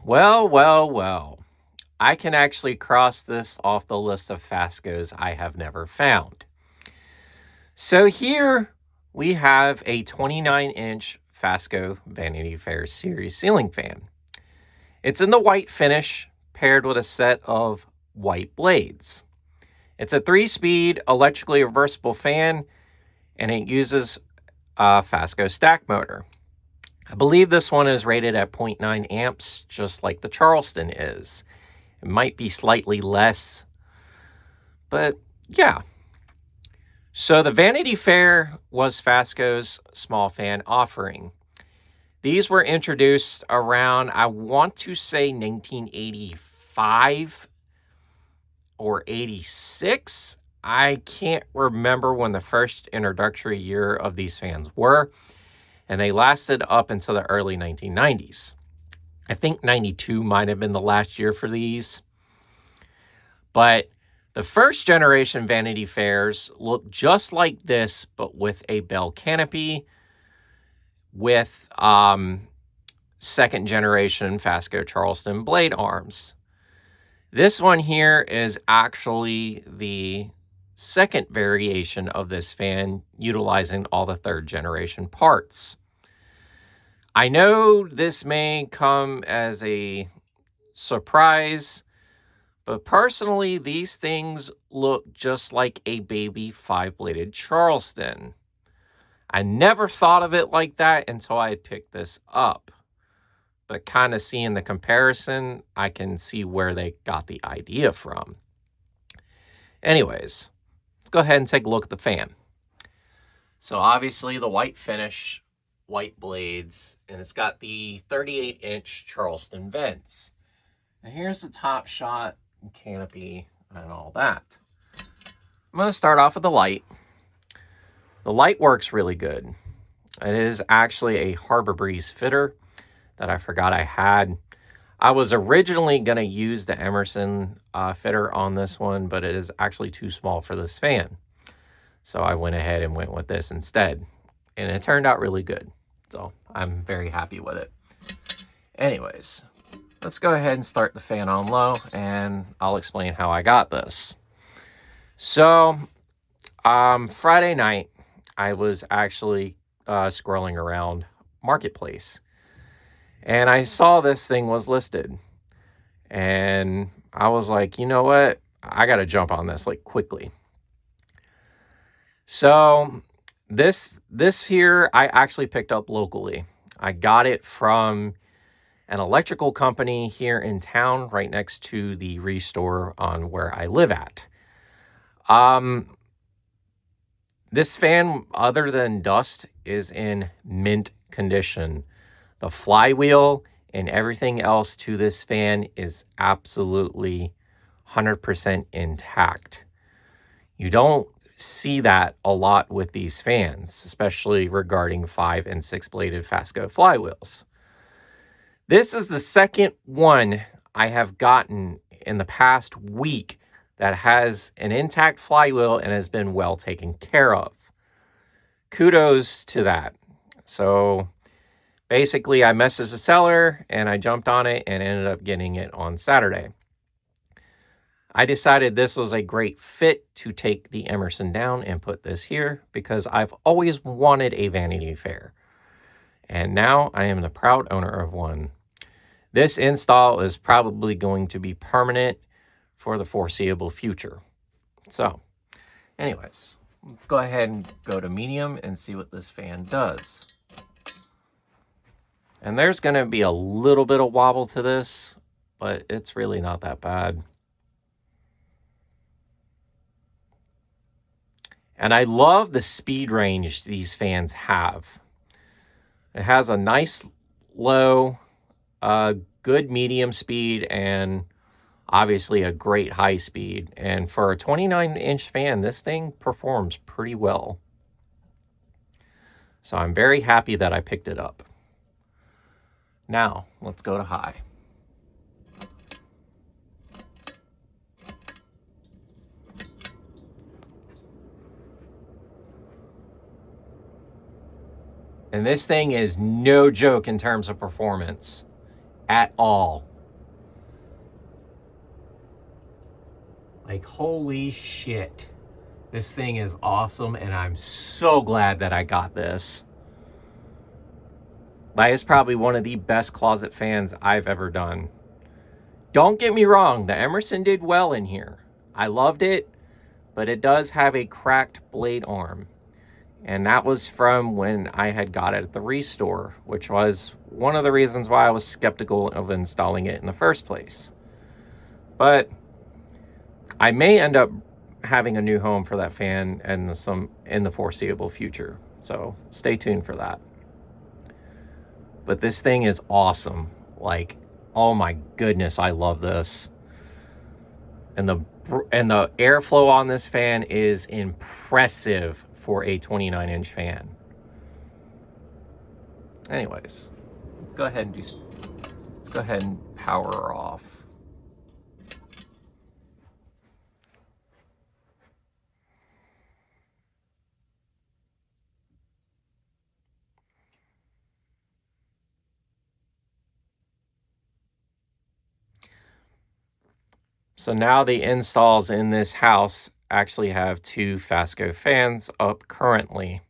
Well. I can actually cross this off the list of Fascos I have never found. So here we have a 29-inch Fasco Vanity Fair series ceiling fan. It's in the white finish paired with a set of white blades. It's a 3-speed electrically reversible fan and it uses a Fasco stack motor. I believe this one is rated at 0.9 amps, just like the Charleston is. It might be slightly less, but yeah. So the Vanity Fair was Fasco's small fan offering. These were introduced around, I want to say 1985 or 86. I can't remember when the first introductory year of these fans were, and they lasted up until the early 1990s. I think 92 might have been the last year for these. But the first generation Vanity Fairs looked just like this, but with a bell canopy, with second generation Fasco Charleston blade arms. This one here is actually the second variation of this fan, utilizing all the third generation parts. I know this may come as a surprise, but personally, these things look just like a baby 5-bladed Charleston. I never thought of it like that until I had picked this up. But kind of seeing the comparison, I can see where they got the idea from. Anyways, let's go ahead and take a look at the fan. So obviously the white finish, white blades, and it's got the 38-inch Charleston vents. Now here's the top shot, canopy, and all that. I'm going to start off with the light. The light works really good. It is actually a Harbor Breeze fitter that I forgot I had. I was originally going to use the Emerson fitter on this one, but it is actually too small for this fan. So I went ahead and went with this instead. And it turned out really good. So I'm very happy with it. Anyways, let's go ahead and start the fan on low and I'll explain how I got this. So Friday night, I was actually scrolling around Marketplace. And I saw this thing was listed. And I was like, you know what? I got to jump on this like quickly. So this here, I actually picked up locally. I got it from an electrical company here in town, right next to the Restore on where I live at. This fan, other than dust, is in mint condition. The flywheel and everything else to this fan is absolutely 100% intact. You don't see that a lot with these fans, especially regarding 5 and 6 bladed Fasco flywheels. This is the second one I have gotten in the past week that has an intact flywheel and has been well taken care of. Kudos to that. So basically, I messaged the seller and I jumped on it and ended up getting it on Saturday. I decided this was a great fit to take the Emerson down and put this here because I've always wanted a Vanity Fair. And now I am the proud owner of one. This install is probably going to be permanent for the foreseeable future. So, anyways, let's go ahead and go to medium and see what this fan does. And there's going to be a little bit of wobble to this, but it's really not that bad. And I love the speed range these fans have. It has a nice low, good medium speed, and obviously a great high speed. And for a 29-inch fan, this thing performs pretty well. So I'm very happy that I picked it up. Now, let's go to high. And this thing is no joke in terms of performance at all. Like, holy shit. This thing is awesome, and I'm so glad that I got this. That is probably one of the best closet fans I've ever done. Don't get me wrong, the Emerson did well in here. I loved it, but it does have a cracked blade arm. And that was from when I had got it at the Restore, which was one of the reasons why I was skeptical of installing it in the first place. But I may end up having a new home for that fan in the foreseeable future. So stay tuned for that. But this thing is awesome. Like, oh my goodness, I love this. And the airflow on this fan is impressive for a 29-inch fan. Anyways, let's go ahead and power her off. So now the installs in this house actually have 2 Fasco fans up currently.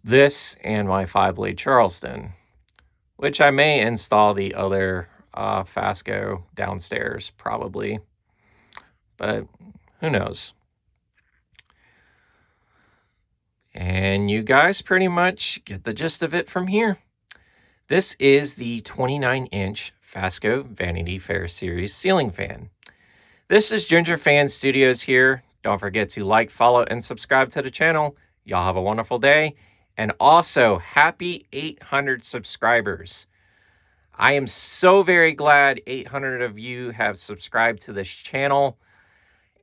This and my 5-blade Charleston, which I may install the other Fasco downstairs probably, but who knows. And you guys pretty much get the gist of it from here. This is the 29-inch Fasco Vanity Fair Series ceiling fan. This is Ginger Fan Studios here. Don't forget to like, follow, and subscribe to the channel. Y'all have a wonderful day. And also, happy 800 subscribers. I am so very glad 800 of you have subscribed to this channel.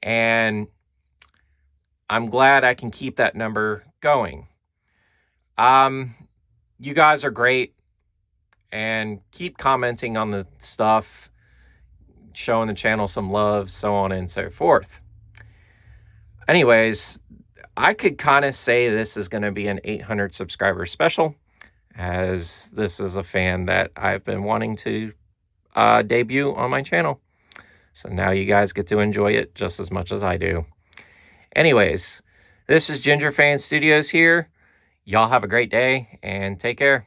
And I'm glad I can keep that number going. You guys are great. And keep commenting on the stuff, showing the channel some love, so on and so forth. Anyways, I could kind of say this is going to be an 800 subscriber special, as this is a fan that I've been wanting to debut on my channel. So now you guys get to enjoy it just as much as I do. Anyways, this is Ginger Fan Studios here. Y'all have a great day and take care.